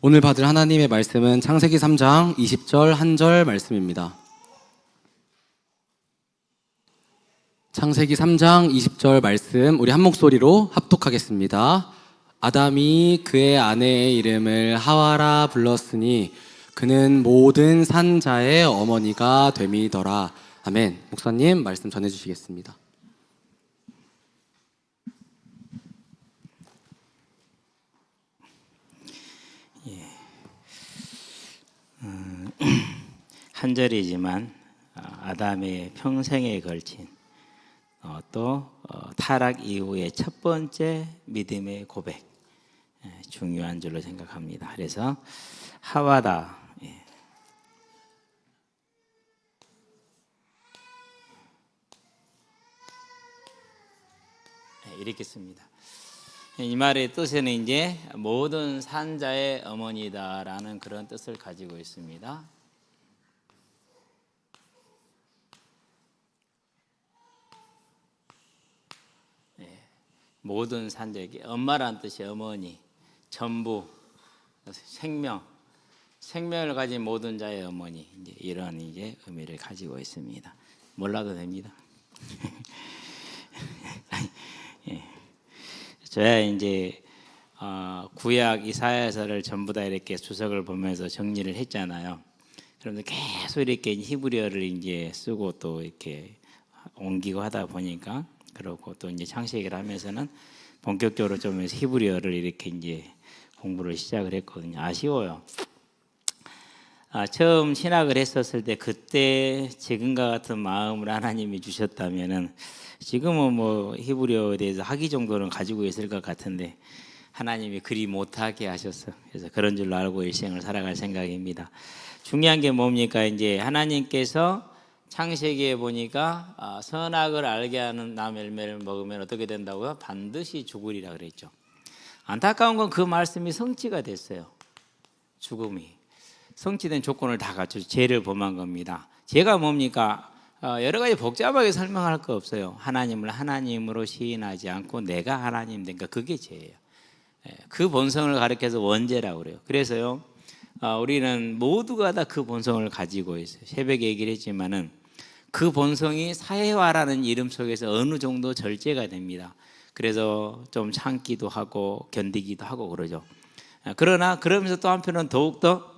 오늘 받을 하나님의 말씀은 창세기 3장 20절 1절 말씀입니다. 창세기 3장 20절 말씀 우리 한 목소리로 합독하겠습니다. 아담이 그의 아내의 이름을 하와라 불렀으니 그는 모든 산자의 어머니가 됨이더라. 아멘. 목사님 말씀 전해주시겠습니다. 한 절이지만 아담의 평생에 걸친 또 타락 이후의 첫 번째 믿음의 고백, 중요한 줄로 생각합니다. 그래서 하와다, 이렇게 씁니다. 이 말의 뜻에는 이제 모든 산자의 어머니다라는 그런 뜻을 가지고 있습니다. 모든 산자에게 엄마란 뜻이 어머니, 전부, 생명을 가진 모든 자의 어머니, 이제 이런 이제 의미를 가지고 있습니다. 몰라도 됩니다. 저야 이제 구약 이사야서를 전부 다 이렇게 주석을 보면서 정리를 했잖아요. 그런데 계속 이렇게 히브리어를 이제 쓰고 또 이렇게 옮기고 하다 보니까, 그렇고 또 이제 창세기를 하면서는 본격적으로 좀 히브리어를 이렇게 이제 공부를 시작을 했거든요. 아쉬워요. 처음 신학을 했었을 때 그때 지금과 같은 마음을 하나님이 주셨다면은 지금은 뭐 히브리어에 대해서 학위 정도는 가지고 있을 것 같은데 하나님이 그리 못하게 하셨어. 그래서 그런 줄로 알고 일생을 살아갈 생각입니다. 중요한 게 뭡니까? 이제 하나님께서 창세기에 보니까 선악을 알게 하는 나무 열매를 먹으면 어떻게 된다고요? 반드시 죽으리라 그랬죠. 안타까운 건 그 말씀이 성취가 됐어요. 죽음이 성취된 조건을 다 갖춰서 죄를 범한 겁니다. 죄가 뭡니까? 여러 가지 복잡하게 설명할 거 없어요. 하나님을 하나님으로 시인하지 않고 내가 하나님 된 거, 그게 죄예요. 그 본성을 가리켜서 원죄라고 그래요. 그래서요, 우리는 모두가 다 그 본성을 가지고 있어요. 새벽에 얘기를 했지만은 그 본성이 사회화라는 이름 속에서 어느 정도 절제가 됩니다. 그래서 좀 참기도 하고 견디기도 하고 그러죠. 그러나 그러면서 또 한편은 더욱더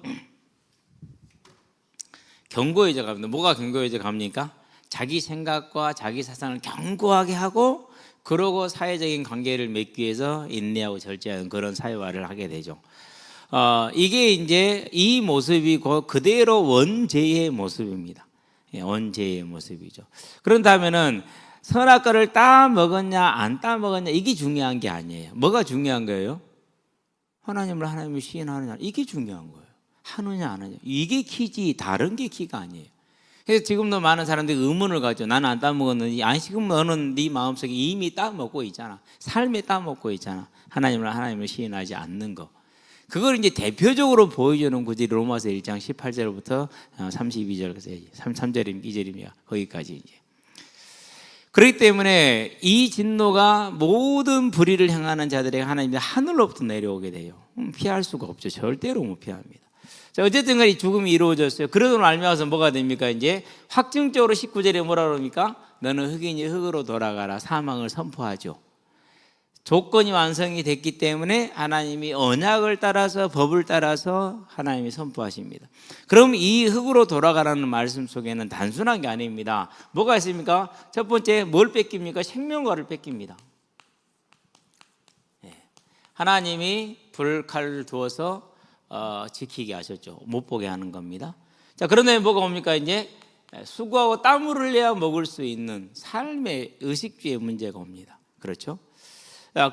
견고해져 갑니다. 뭐가 견고해져 갑니까? 자기 생각과 자기 사상을 견고하게 하고, 그러고 사회적인 관계를 맺기 위해서 인내하고 절제하는 그런 사회화를 하게 되죠. 이게 이제 이 모습이 그대로 원죄의 모습입니다. 원죄의 모습이죠. 그런다면은 선악과를 따 먹었냐 안 따 먹었냐 이게 중요한 게 아니에요. 뭐가 중요한 거예요? 하나님을 하나님을 시인하느냐, 이게 중요한 거예요. 하느냐 안 하느냐, 이게 키지 다른 게 키가 아니에요. 그래서 지금도 많은 사람들이 의문을 가져. 나는 안 따먹었는지. 아니, 지금 너는 네 마음속에 이미 따먹고 있잖아. 삶에 따먹고 있잖아. 하나님을 시인하지 않는 거. 그걸 이제 대표적으로 보여주는 구절이 로마서 1장 18절부터 32절까지, 3절임 2절이며 거기까지 이제. 그렇기 때문에 이 진노가 모든 불의를 행하는 자들에게 하나님이 하늘로부터 내려오게 돼요. 피할 수가 없죠. 절대로 못 피합니다. 자, 어쨌든 간에 죽음이 이루어졌어요. 그러고 알면서 뭐가 됩니까? 이제 확증적으로 19절에 뭐라 그럽니까? 너는 흙이니 흙으로 돌아가라. 사망을 선포하죠. 조건이 완성이 됐기 때문에 하나님이 언약을 따라서, 법을 따라서 하나님이 선포하십니다. 그럼 이 흙으로 돌아가라는 말씀 속에는 단순한 게 아닙니다. 뭐가 있습니까? 첫 번째, 뭘 뺏깁니까? 생명과를 뺏깁니다. 하나님이 불칼을 두어서 지키게 하셨죠. 못 보게 하는 겁니다. 자, 그런데 뭐가 옵니까? 이제 수고하고 땀을 흘려야 먹을 수 있는 삶의 의식주의 문제가 옵니다. 그렇죠?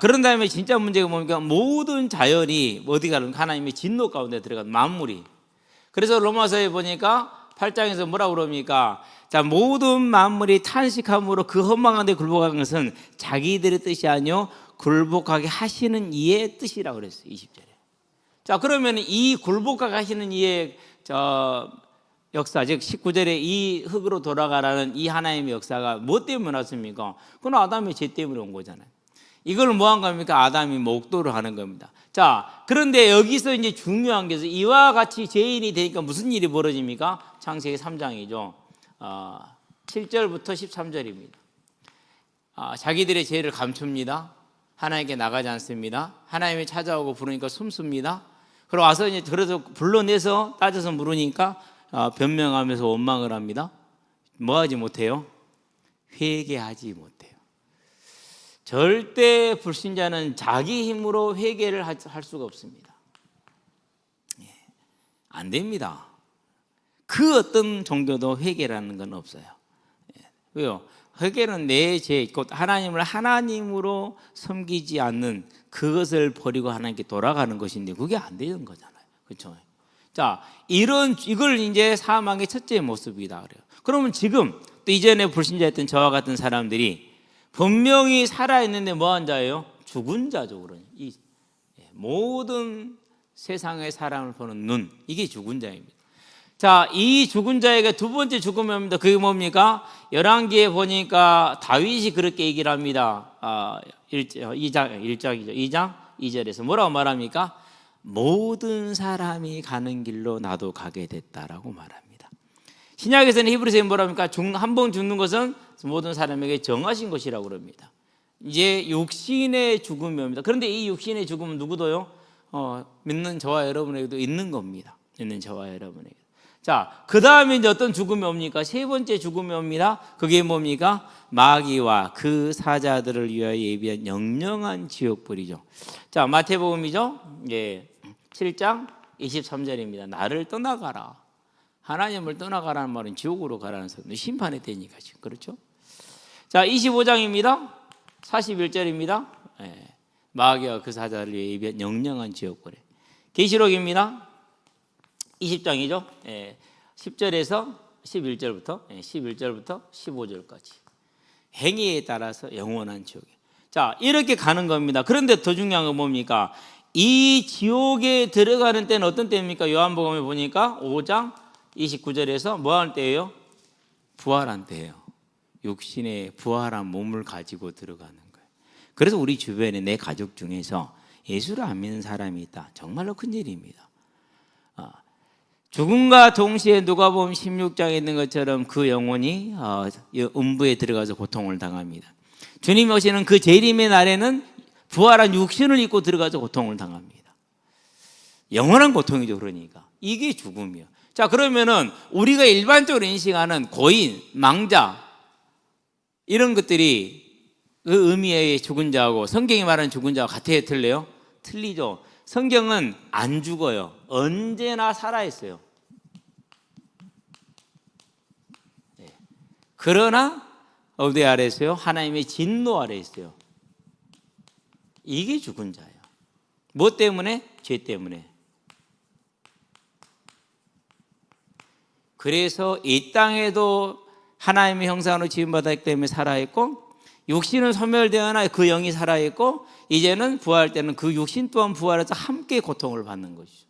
그런 다음에 진짜 문제가 뭡니까? 모든 자연이 어디 가는, 하나님의 진노 가운데 들어간 만물이. 그래서 로마서에 보니까 8장에서 뭐라고 그럽니까? 자, 모든 만물이 탄식함으로 그 허망한 데 굴복한 것은 자기들의 뜻이 아니요 굴복하게 하시는 이의 뜻이라고 그랬어요. 20절에. 자, 그러면 이 굴복하게 하시는 이의 역사, 즉 19절에 이 흙으로 돌아가라는 이 하나님의 역사가 뭐 때문에 왔습니까? 그건 아담의 죄 때문에 온 거잖아요. 이걸 뭐 한 겁니까? 아담이 목도를 하는 겁니다. 자, 그런데 여기서 이제 중요한 게 이와 같이 죄인이 되니까 무슨 일이 벌어집니까? 창세기 3장이죠. 7절부터 13절입니다. 자기들의 죄를 감춥니다. 하나님께 나가지 않습니다. 하나님이 찾아오고 부르니까 숨습니다. 그리고 와서 이제 그래서 불러내서 따져서 물으니까 변명하면서 원망을 합니다. 뭐 하지 못해요? 회개하지 못해요. 절대 불신자는 자기 힘으로 회개를 할 수가 없습니다. 안 됩니다. 그 어떤 종교도 회개라는 건 없어요. 왜요? 회개는 내 죄, 곧 하나님을 하나님으로 섬기지 않는 그것을 버리고 하나님께 돌아가는 것인데 그게 안 되는 거잖아요. 그렇죠? 자, 이걸 이제 사망의 첫째 모습이다 그래요. 그러면 지금 또 이전에 불신자였던 저와 같은 사람들이 분명히 살아있는데 뭐한 자예요? 죽은 자죠. 그러니 이 모든 세상의 사람을 보는 눈, 이게 죽은 자입니다. 자, 이 죽은 자에게 두 번째 죽음입니다. 그게 뭡니까? 열왕기에 보니까 다윗이 그렇게 얘기를 합니다. 2장 2절에서 뭐라고 말합니까? 모든 사람이 가는 길로 나도 가게 됐다라고 말합니다. 신약에서는 히브리서에 뭐랍니까? 한 번 죽는 것은 모든 사람에게 정하신 것이라고 그럽니다. 이제 육신의 죽음입니다. 그런데 이 육신의 죽음은 누구도요? 믿는 저와 여러분에게도 있는 겁니다. 믿는 저와 여러분에게. 자, 그 다음에 이제 어떤 죽음이 옵니까? 세 번째 죽음이 옵니다. 그게 뭡니까? 마귀와 그 사자들을 위하여 예비한 영영한 지옥불이죠. 자, 마태복음이죠. 7장 23절입니다. 나를 떠나가라. 하나님을 떠나가라는 말은 지옥으로 가라는 소리. 심판의 때니까 지금. 그렇죠? 자, 25장입니다. 41절입니다. 마귀와 그 사자를 위하여 예비한 영영한 지옥불에. 계시록입니다. 20장이죠. 10절에서 11절부터 15절까지 행위에 따라서 영원한 지옥에. 자, 이렇게 가는 겁니다. 그런데 더 중요한 건 뭡니까? 이 지옥에 들어가는 때는 어떤 때입니까? 요한복음에 보니까 5장 29절에서 뭐 할 때예요? 부활한 때예요. 육신의 부활한 몸을 가지고 들어가는 거예요. 그래서 우리 주변에 내 가족 중에서 예수를 안 믿는 사람이 있다. 정말로 큰일입니다. 죽음과 동시에 누가복음 16장에 있는 것처럼 그 영혼이 음부에 들어가서 고통을 당합니다. 주님이 오시는 그 재림의 날에는 부활한 육신을 입고 들어가서 고통을 당합니다. 영원한 고통이죠. 그러니까 이게 죽음이에요. 자, 그러면은 우리가 일반적으로 인식하는 고인, 망자 이런 것들이 그 의미의 죽은 자하고 성경이 말하는 죽은 자와 같아요, 틀려요? 틀리죠. 성경은 안 죽어요. 언제나 살아있어요. 그러나 어디 아래 있어요? 하나님의 진노 아래 있어요. 이게 죽은 자예요. 뭐 때문에? 죄 때문에. 그래서 이 땅에도 하나님의 형상으로 지음받았기 때문에 살아있고, 육신은 소멸되어나 그 영이 살아있고, 이제는 부활할 때는 그 육신 또한 부활해서 함께 고통을 받는 것이죠.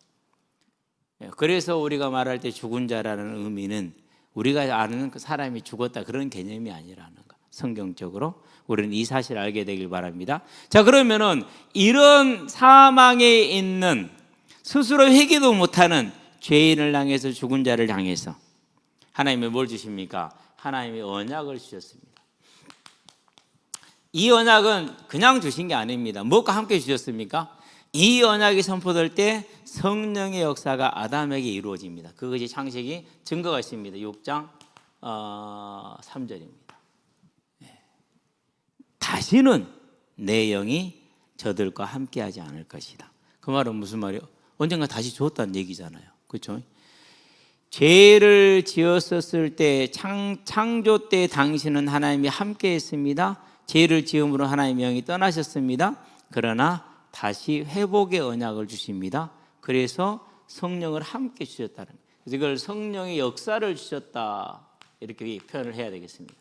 그래서 우리가 말할 때 죽은 자라는 의미는 우리가 아는 그 사람이 죽었다 그런 개념이 아니라는 거. 성경적으로 우리는 이 사실을 알게 되길 바랍니다. 자, 그러면은 이런 사망에 있는 스스로 회개도 못하는 죄인을 향해서 죽은 자를 향해서 하나님이 뭘 주십니까? 하나님이 언약을 주셨습니다. 이 언약은 그냥 주신 게 아닙니다. 무엇과 함께 주셨습니까? 이 언약이 선포될 때 성령의 역사가 아담에게 이루어집니다. 그것이 창세기 증거가 있습니다. 6장 3절입니다. 다시는 내 영이 저들과 함께하지 않을 것이다. 그 말은 무슨 말이에요? 언젠가 다시 주었다는 얘기잖아요. 그렇죠? 죄를 지었었을 때 창조 때 당신은 하나님이 함께했습니다. 죄를 지음으로 하나님의 영이 떠나셨습니다. 그러나 다시 회복의 언약을 주십니다. 그래서 성령을 함께 주셨다는 거예요. 그래서 이걸 성령의 역사를 주셨다 이렇게 표현을 해야 되겠습니다.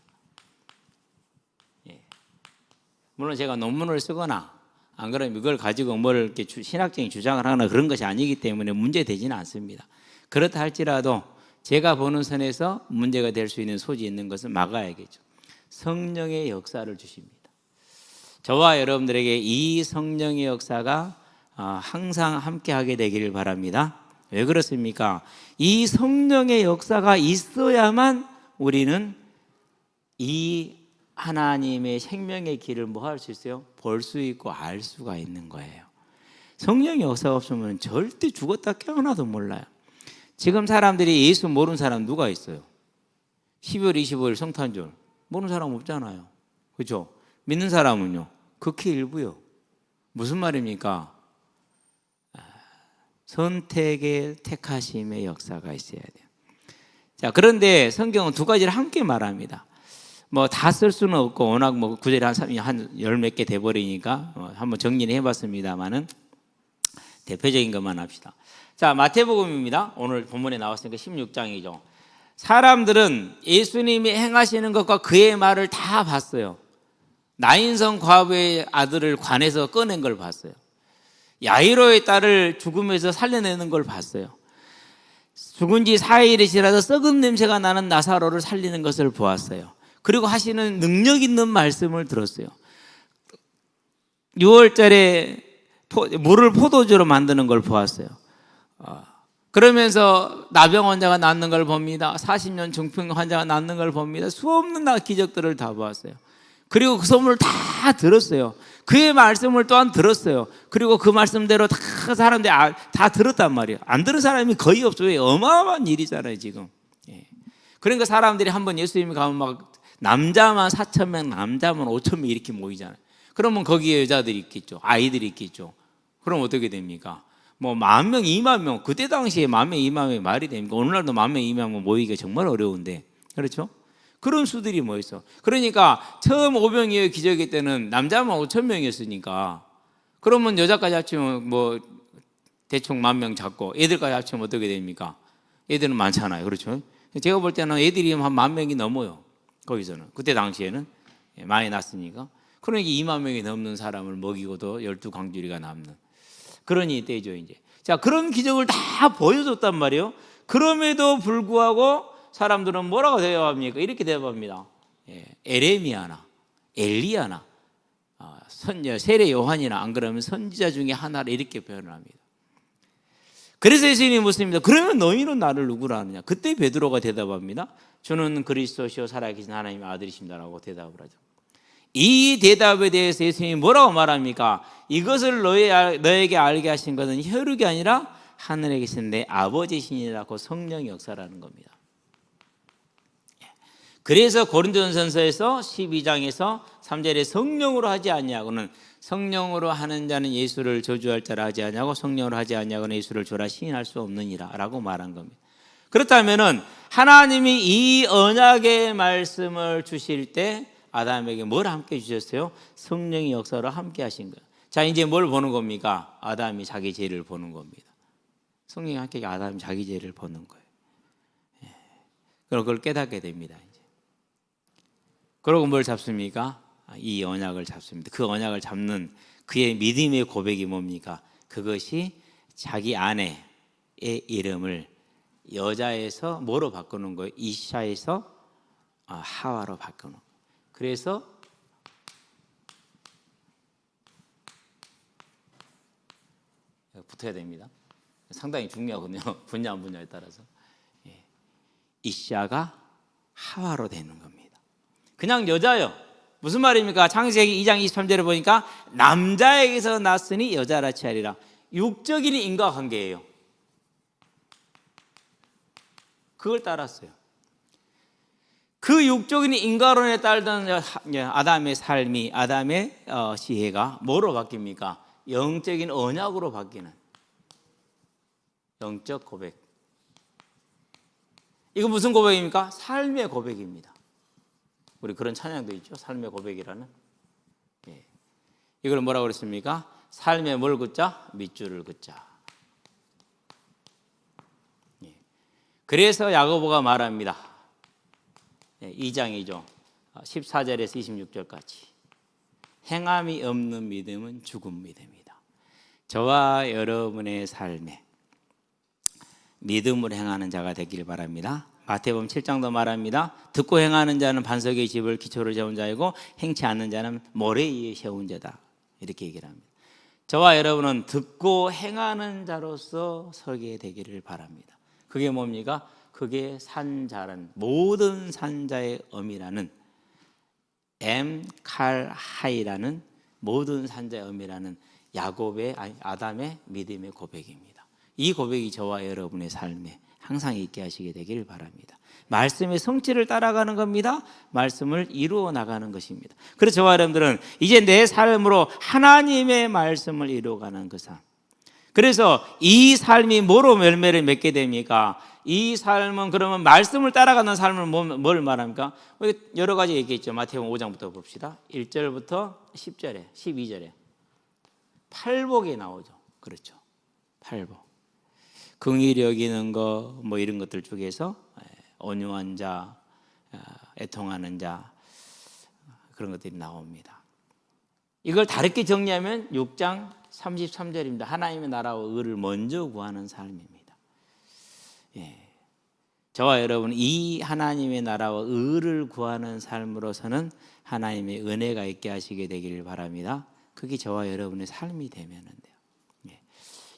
물론 제가 논문을 쓰거나 안 그러면 이걸 가지고 뭘 이렇게 신학적인 주장을 하거나 그런 것이 아니기 때문에 문제되지는 않습니다. 그렇다 할지라도 제가 보는 선에서 문제가 될 수 있는 소지 있는 것은 막아야겠죠. 성령의 역사를 주십니다. 저와 여러분들에게 이 성령의 역사가 항상 함께하게 되기를 바랍니다. 왜 그렇습니까? 이 성령의 역사가 있어야만 우리는 이 하나님의 생명의 길을 뭐 할 수 있어요? 볼 수 있고 알 수가 있는 거예요. 성령의 역사가 없으면 절대 죽었다 깨어나도 몰라요. 지금 사람들이 예수 모르는 사람 누가 있어요? 12월 25일 성탄절 모르는 사람 없잖아요. 그렇죠? 믿는 사람은요? 극히 일부요. 무슨 말입니까? 선택의 택하심의 역사가 있어야 돼요. 자, 그런데 성경은 두 가지를 함께 말합니다. 뭐 다 쓸 수는 없고 워낙 뭐 구절이 한 열 몇 개 돼버리니까 한번 정리를 해봤습니다만은 대표적인 것만 합시다. 자, 마태복음입니다. 오늘 본문에 나왔으니까 16장이죠. 사람들은 예수님이 행하시는 것과 그의 말을 다 봤어요. 나인성 과부의 아들을 관에서 꺼낸 걸 봤어요. 야이로의 딸을 죽음에서 살려내는 걸 봤어요. 죽은 지 4일이 지나서 썩은 냄새가 나는 나사로를 살리는 것을 보았어요. 그리고 하시는 능력 있는 말씀을 들었어요. 6월달에 물을 포도주로 만드는 걸 보았어요. 그러면서 나병 환자가 낫는 걸 봅니다. 40년 중풍 환자가 낫는 걸 봅니다. 수없는 기적들을 다 보았어요. 그리고 그 소문을 다 들었어요. 그의 말씀을 또한 들었어요. 그리고 그 말씀대로 다 사람들이 다 들었단 말이에요. 안 들은 사람이 거의 없어요. 어마어마한 일이잖아요, 지금. 그러니까 사람들이 한번 예수님이 가면 막 남자만 4,000명, 남자만 5,000명 이렇게 모이잖아요. 그러면 거기에 여자들이 있겠죠. 아이들이 있겠죠. 그럼 어떻게 됩니까? 뭐 10,000명, 20,000명, 그때 당시에 10,000명, 20,000명이 말이 됩니까? 오늘날도 10,000명, 20,000명 모이기가 정말 어려운데, 그렇죠? 그런 수들이 뭐 있어? 그러니까 처음 오병이어 기적일 때는 남자만 5,000명이었으니까, 그러면 여자까지 합치면 뭐 대충 10,000명 잡고 애들까지 합치면 어떻게 됩니까? 애들은 많잖아요, 그렇죠? 제가 볼 때는 애들이 한 10,000명이 넘어요. 거기서는 그때 당시에는 많이 났으니까. 그러니까 20,000명이 넘는 사람을 먹이고도 12광주리가 남는 그러니 때죠 이제. 자, 그런 기적을 다 보여줬단 말이에요. 그럼에도 불구하고 사람들은 뭐라고 대답합니까? 이렇게 대답합니다. 에레미야나 엘리야나 선녀 세례 요한이나 안 그러면 선지자 중에 하나를 이렇게 표현을 합니다. 그래서 예수님이 묻습니다. 그러면 너희는 나를 누구라 하느냐? 그때 베드로가 대답합니다. 저는 그리스도시요 살아계신 하나님의 아들이십니다라고 대답을 하죠. 이 대답에 대해서 예수님이 뭐라고 말합니까? 이것을 너에게 알게 하신 것은 혈육이 아니라 하늘에 계신 내 아버지시니라고 성령의 역사라는 겁니다. 그래서 고린도전서에서 12장에서 3절에 성령으로 하지 않냐고는 성령으로 하는 자는 예수를 저주할 자라 하지 않냐고 성령으로 하지 않냐고는 예수를 주라 시인할 수 없느니라라고 말한 겁니다. 그렇다면은 하나님이 이 언약의 말씀을 주실 때 아담에게 뭘 함께 주셨어요? 성령의 역사로 함께 하신 거예요. 자, 이제 뭘 보는 겁니까? 아담이 자기 죄를 보는 겁니다. 성령이 함께 아담이 자기 죄를 보는 거예요. 그럼 그걸 깨닫게 됩니다. 이제. 그러고 뭘 잡습니까? 이 언약을 잡습니다. 그 언약을 잡는 그의 믿음의 고백이 뭡니까? 그것이 자기 아내의 이름을 여자에서 뭐로 바꾸는 거예요? 이샤에서 하와로 바꾸는 거예요. 그래서 붙어야 됩니다. 상당히 중요하거든요. 분야 안 분야에 따라서. 이샤가 하와로 되는 겁니다. 그냥 여자요. 무슨 말입니까? 창세기 2장 23절에 보니까 남자에게서 났으니 여자라 취하리라. 육적인 인과관계예요. 그걸 따랐어요. 그 육적인 인과론에 따르던 아담의 삶이 아담의 지혜가 뭐로 바뀝니까? 영적인 언약으로 바뀌는 영적 고백. 이거 무슨 고백입니까? 삶의 고백입니다. 우리 그런 찬양도 있죠. 삶의 고백이라는. 이걸 뭐라고 그랬습니까? 삶의 뭘 긋자? 밑줄을 긋자. 그래서 야고보가 말합니다. 2장이죠. 14절에서 26절까지. 행함이 없는 믿음은 죽은 믿음이다. 저와 여러분의 삶에 믿음으로 행하는 자가 되길 바랍니다. 마태복음 7장도 말합니다. 듣고 행하는 자는 반석의 집을 기초로 세운 자이고 행치 않는 자는 모래 위에 세운 자다. 이렇게 얘기를 합니다. 저와 여러분은 듣고 행하는 자로서 서게 되기를 바랍니다. 그게 뭡니까? 그게 산자는 모든 산자의 엄이라는 칼하이라는 모든 산자의 엄이라는 아담의 믿음의 고백입니다. 이 고백이 저와 여러분의 삶에 항상 있게 하시게 되기를 바랍니다. 말씀의 성취를 따라가는 겁니다. 말씀을 이루어 나가는 것입니다. 그래서 저와 여러분들은 이제 내 삶으로 하나님의 말씀을 이루어가는 그 삶. 그래서 이 삶이 뭐로 열매를 맺게 됩니까? 이 삶은 그러면 말씀을 따라가는 삶을 뭘 말합니까? 여러 가지 얘기했죠. 마태복음 5장부터 봅시다. 1절부터 10절에 12절에 팔복이 나오죠. 그렇죠. 팔복. 긍휼히 여기는 거 뭐 이런 것들 중에서 온유한 자, 애통하는 자 그런 것들이 나옵니다. 이걸 다르게 정리하면 6장 33절입니다. 하나님의 나라와 의를 먼저 구하는 삶입니다. 예. 저와 여러분 이 하나님의 나라와 의를 구하는 삶으로서는 하나님의 은혜가 있게 하시게 되기를 바랍니다. 그게 저와 여러분의 삶이 되면 돼요. 예.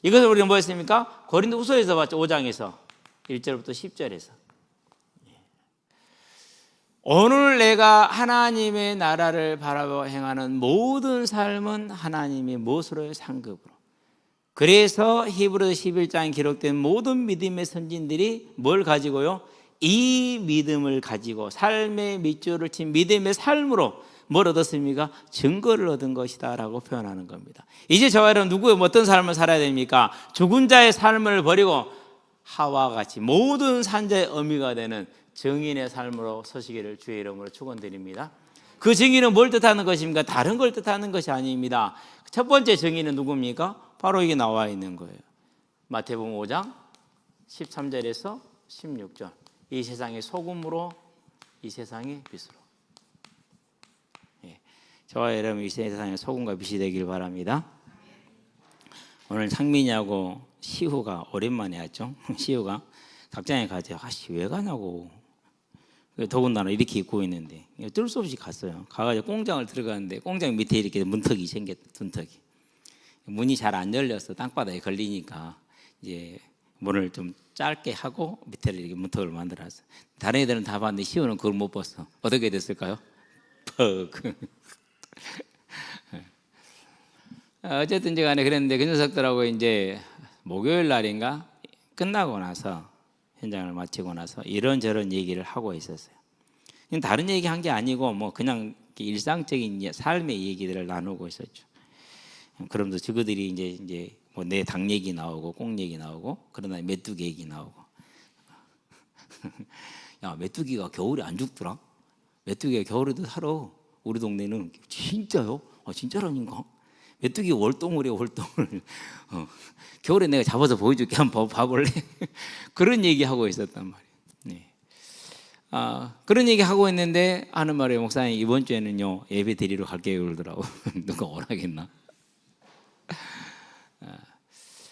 이것을 우리가 뭐 했습니까? 고린도후서에서 봤죠. 5장에서 1절부터 10절에서. 오늘 내가 하나님의 나라를 바라보고 행하는 모든 삶은 하나님의 무엇으로요? 상급으로. 그래서 히브리서 11장에 기록된 모든 믿음의 선진들이 뭘 가지고요? 이 믿음을 가지고 삶의 밑줄을 친 믿음의 삶으로 뭘 얻었습니까? 증거를 얻은 것이다 라고 표현하는 겁니다. 이제 저와 여러분 누구의 어떤 삶을 살아야 됩니까? 죽은 자의 삶을 버리고 하와 같이 모든 산자의 어미가 되는 증인의 삶으로 서시기를 주의 이름으로 축원드립니다. 그 증인은 뭘 뜻하는 것입니까? 다른 걸 뜻하는 것이 아닙니다. 첫 번째 증인은 누굽니까? 바로 이게 나와 있는 거예요. 마태복음 5장 13절에서 16절. 이 세상의 소금으로 이 세상의 빛으로. 예. 저와 여러분 이 세상의 소금과 빛이 되길 바랍니다. 오늘 상민이하고 시우가 오랜만에 왔죠. 시우가 각장에 가서 아씨 왜 가냐고. 더군다나 이렇게 입고 있는데 어쩔 수 없이 갔어요. 가가지고 공장을 들어가는데 공장 밑에 이렇게 문턱이 생겼, 문턱이. 문이 잘 안 열려서 땅바닥에 걸리니까 이제 문을 좀 짧게 하고 밑에를 이렇게 문턱을 만들었어. 다른 애들은 다 봤는데 시우는 그걸 못 봤어. 어떻게 됐을까요? 퍽. 어쨌든지 간에 그랬는데 그 녀석들하고 이제 목요일 날인가 끝나고 나서 현장을 마치고 나서 이런저런 얘기를 하고 있었어요. 다른 얘기 한 게 아니고 뭐 그냥 일상적인 삶의 얘기들을 나누고 있었죠. 그러면서 저그들이 이제 뭐 내 당 얘기 나오고 꽁 얘기 나오고 그러나 메뚜기 얘기 나오고 야 메뚜기가 겨울에 안 죽더라. 메뚜기가 겨울에도 살아. 우리 동네는 진짜요? 진짜라니까. 메뚜기 월동을 해 월동을. 겨울에 내가 잡아서 보여줄게. 한번 봐볼래? 그런 얘기하고 있었단 말이에요. 네. 그런 얘기하고 있는데 하는 말이에요. 목사님 이번 주에는요 예배 드리러 갈게요 그러더라고. 누가 오라겠나?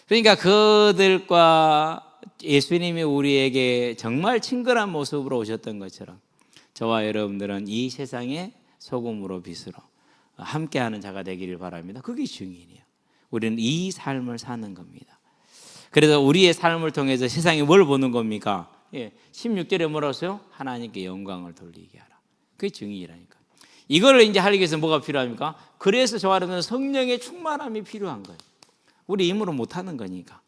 그러니까 그들과 예수님이 우리에게 정말 친근한 모습으로 오셨던 것처럼 저와 여러분들은 이 세상의 소금으로 빛으로 함께하는 자가 되기를 바랍니다. 그게 증인이에요. 우리는 이 삶을 사는 겁니다. 그래서 우리의 삶을 통해서 세상이 뭘 보는 겁니까? 16절에 뭐라고 써요? 하나님께 영광을 돌리게 하라. 그게 증인이라니까. 이걸 이제 하기 위해서 뭐가 필요합니까? 그래서 저와 여러분은 성령의 충만함이 필요한 거예요. 우리 힘으로 못하는 거니까.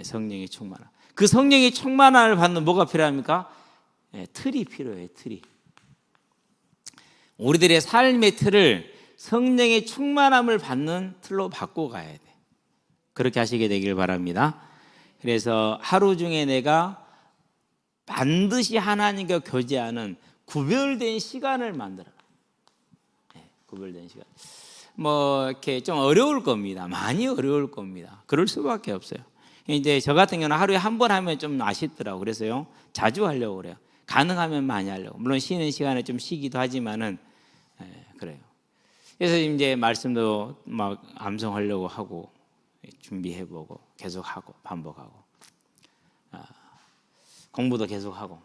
성령의 충만함. 그 성령의 충만함을 받는 뭐가 필요합니까? 틀이 필요해요. 틀이. 우리들의 삶의 틀을 성령의 충만함을 받는 틀로 바꿔 가야 돼. 그렇게 하시게 되길 바랍니다. 그래서 하루 중에 내가 반드시 하나님과 교제하는 구별된 시간을 만들어라. 구별된 시간. 뭐 이렇게 좀 어려울 겁니다. 많이 어려울 겁니다. 그럴 수밖에 없어요. 이제 저 같은 경우는 하루에 한 번 하면 좀 아쉽더라고. 그래서요 자주 하려고 그래요. 가능하면 많이 하려고. 물론 쉬는 시간에 좀 쉬기도 하지만은 그래요. 그래서 이제 말씀도 막 암송하려고 하고 준비해보고 계속하고 반복하고 공부도 계속하고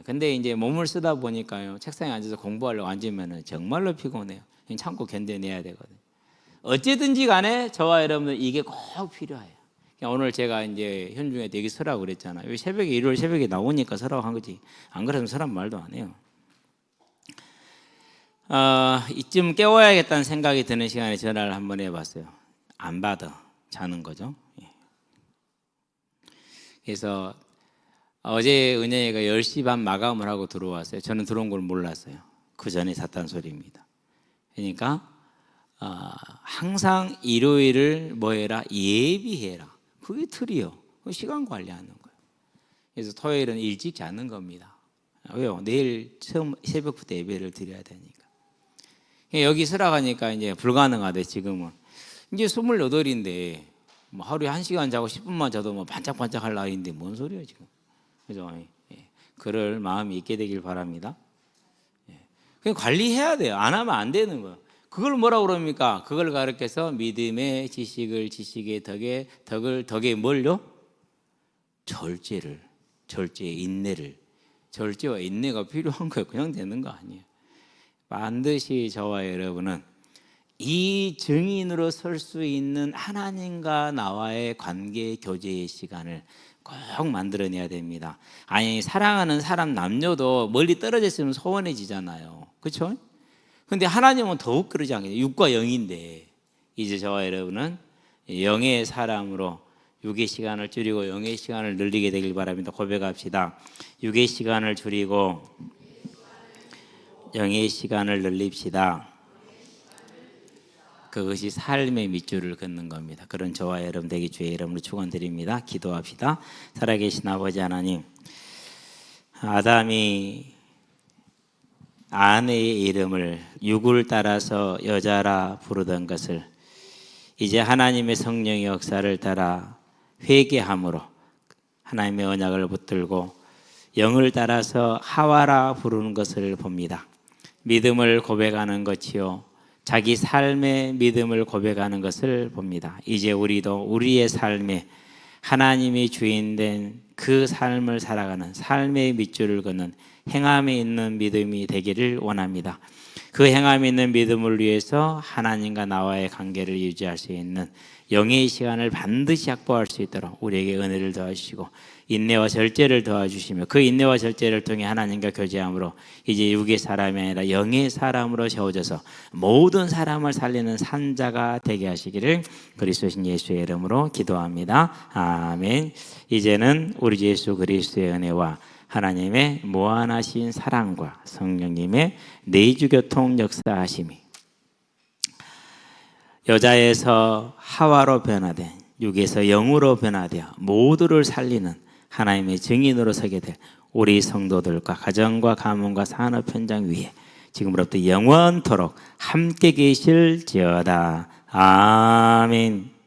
근데 이제 몸을 쓰다 보니까요, 책상에 앉아서 공부하려고 앉으면 정말로 피곤해요. 참고 견뎌내야 되거든요. 어쨌든지 간에 저와 여러분들 이게 꼭 필요해요. 오늘 제가 이제 현중에 대기 서라고 그랬잖아요. 새벽에 일요일 새벽에 나오니까 서라고 한 거지. 안 그러면 서란 말도 안 해요. 이쯤 깨워야겠다는 생각이 드는 시간에 전화를 한번 해봤어요. 안 받아. 자는 거죠. 그래서 어제 은혜가 10시 반 마감을 하고 들어왔어요. 저는 들어온 걸 몰랐어요. 그 전에 샀다는 소리입니다. 그러니까 항상 일요일을 뭐 해라? 예비해라. 그게 틀이요. 시간 관리하는 거예요. 그래서 토요일은 일찍 자는 겁니다. 왜요? 내일 처음 새벽부터 예배를 드려야 되니까. 여기 서라가니까 이제 불가능하대 지금은. 이제 28인데 뭐 하루에 1시간 자고 10분만 자도 뭐 반짝반짝 할 나이인데 뭔 소리예요 지금. 그죠? 그럴 마음이 있게 되길 바랍니다. 그냥 관리해야 돼요. 안 하면 안 되는 거예요. 그걸 뭐라고 그럽니까? 그걸 가르쳐서 믿음의 지식을, 지식의 덕에 뭘요? 절제의 인내를. 절제와 인내가 필요한 거예요. 그냥 되는 거 아니에요. 반드시 저와 여러분은 이 증인으로 설 수 있는 하나님과 나와의 관계 교제의 시간을 꼭 만들어내야 됩니다. 아니, 사랑하는 사람 남녀도 멀리 떨어져 있으면 소원해지잖아요. 그렇죠? 근데 하나님은 더욱 그러지 않겠어요. 육과 영인데 이제 저와 여러분은 영의 사람으로 육의 시간을 줄이고 영의 시간을 늘리게 되길 바랍니다. 고백합시다. 육의 시간을 줄이고 영의 시간을 늘립시다. 그것이 삶의 밑줄을 긋는 겁니다. 그런 저와 여러분 되기 주의 이름으로 축원드립니다. 기도합시다. 살아계신 아버지 하나님, 아담이 아내의 이름을 육을 따라서 여자라 부르던 것을 이제 하나님의 성령의 역사를 따라 회개함으로 하나님의 언약을 붙들고 영을 따라서 하와라 부르는 것을 봅니다. 믿음을 고백하는 것이요, 자기 삶의 믿음을 고백하는 것을 봅니다. 이제 우리도 우리의 삶에 하나님이 주인된 그 삶을 살아가는 삶의 밑줄을 긋는 행함에 있는 믿음이 되기를 원합니다. 그 행함에 있는 믿음을 위해서 하나님과 나와의 관계를 유지할 수 있는 영의 시간을 반드시 확보할 수 있도록 우리에게 은혜를 더하시고 인내와 절제를 도와주시며 그 인내와 절제를 통해 하나님과 교제함으로 이제 육의 사람이 아니라 영의 사람으로 세워져서 모든 사람을 살리는 산자가 되게 하시기를 그리스도신 예수의 이름으로 기도합니다. 아멘. 이제는 우리 주 예수 그리스도의 은혜와 하나님의 무한하신 사랑과 성령님의 내주교통 역사하심이 여자에서 하와로 변화된 육에서 영으로 변화되어 모두를 살리는 하나님의 증인으로 서게 될 우리 성도들과 가정과 가문과 산업 현장 위에 지금부터 영원토록 함께 계실지어다. 아멘.